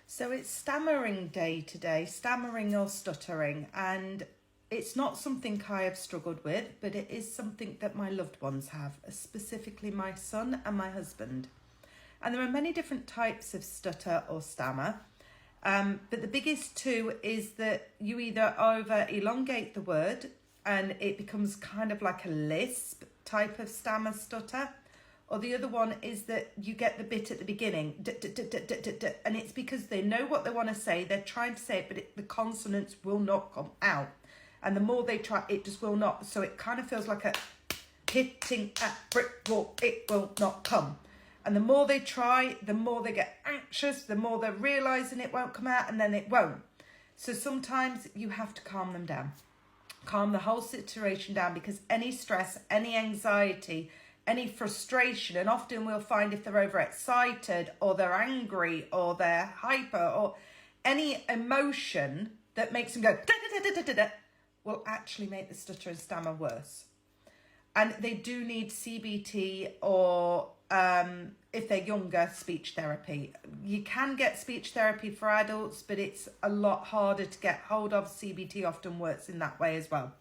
So it's stammering day today, stammering or stuttering, and it's not something I have struggled with, but it is something that my loved ones have, specifically my son and my husband. And there are many different types of stutter or stammer, but the biggest two is that you either over elongate the word and it becomes kind of like a lisp type of stammer stutter, or the other one is that you get the bit at the beginning, and it's because they know what they want to say, they're trying to say it, but the consonants will not come out. And the more they try, it just will not. So it kind of feels like a hitting a brick wall, it will not come. And the more they try, the more they get anxious, the more they're realising it won't come out, and then it won't. So sometimes you have to calm them down. Calm the whole situation down, because any stress, any anxiety, any frustration, and often we'll find if they're overexcited or they're angry or they're hyper or any emotion that makes them go da, da, da, da, da, da, will actually make the stutter and stammer worse. And they do need CBT or if they're younger, speech therapy. You can get speech therapy for adults, but it's a lot harder to get hold of. CBT often works in that way as well.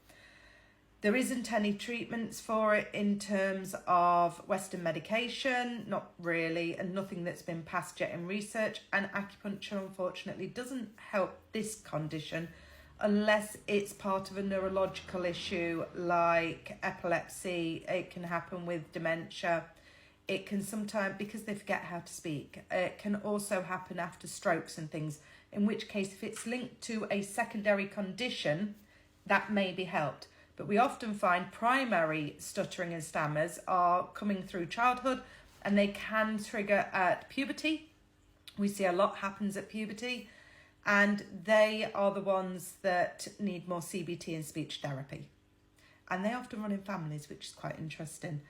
There isn't any treatments for it in terms of Western medication, not really, and nothing that's been passed yet in research. And acupuncture, unfortunately, doesn't help this condition unless it's part of a neurological issue like epilepsy. It can happen with dementia. It can sometimes, because they forget how to speak, it can also happen after strokes and things, in which case if it's linked to a secondary condition, that may be helped. But we often find primary stuttering and stammers are coming through childhood, and they can trigger at puberty. We see a lot happens at puberty, and they are the ones that need more CBT and speech therapy. And they often run in families, which is quite interesting.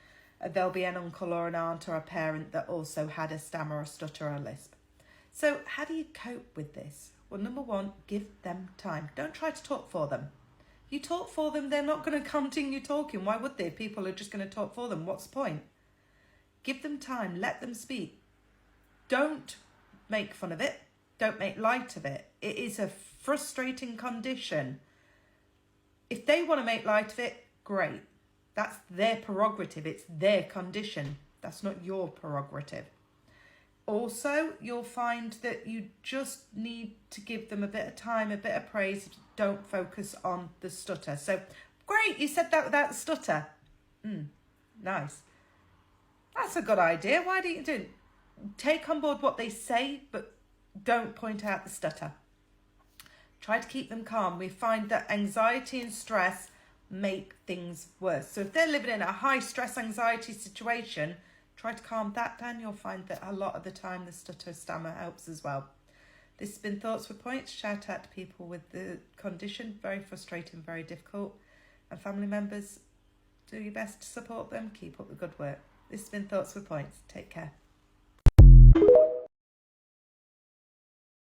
There'll be an uncle or an aunt or a parent that also had a stammer or stutter or a lisp. So how do you cope with this? Well, number one, give them time. Don't try to talk for them. You talk for them, they're not going to continue talking. Why would they? People are just going to talk for them. What's the point? Give them time. Let them speak. Don't make fun of it. Don't make light of it. It is a frustrating condition. If they want to make light of it, great. That's their prerogative. It's their condition. That's not your prerogative. Also, you'll find that you just need to give them a bit of time, a bit of praise. Don't focus on the stutter. So, great, you said that without the stutter. Nice. That's a good idea. Why don't you do it? Take on board what they say, but don't point out the stutter. Try to keep them calm. We find that anxiety and stress make things worse. So if they're living in a high stress anxiety situation, try to calm that down. You'll find that a lot of the time the stutter stammer helps as well. This has been Thoughts with Points. Shout out to people with the condition. Very frustrating, very difficult. And family members, do your best to support them. Keep up the good work. This has been Thoughts with Points. Take care.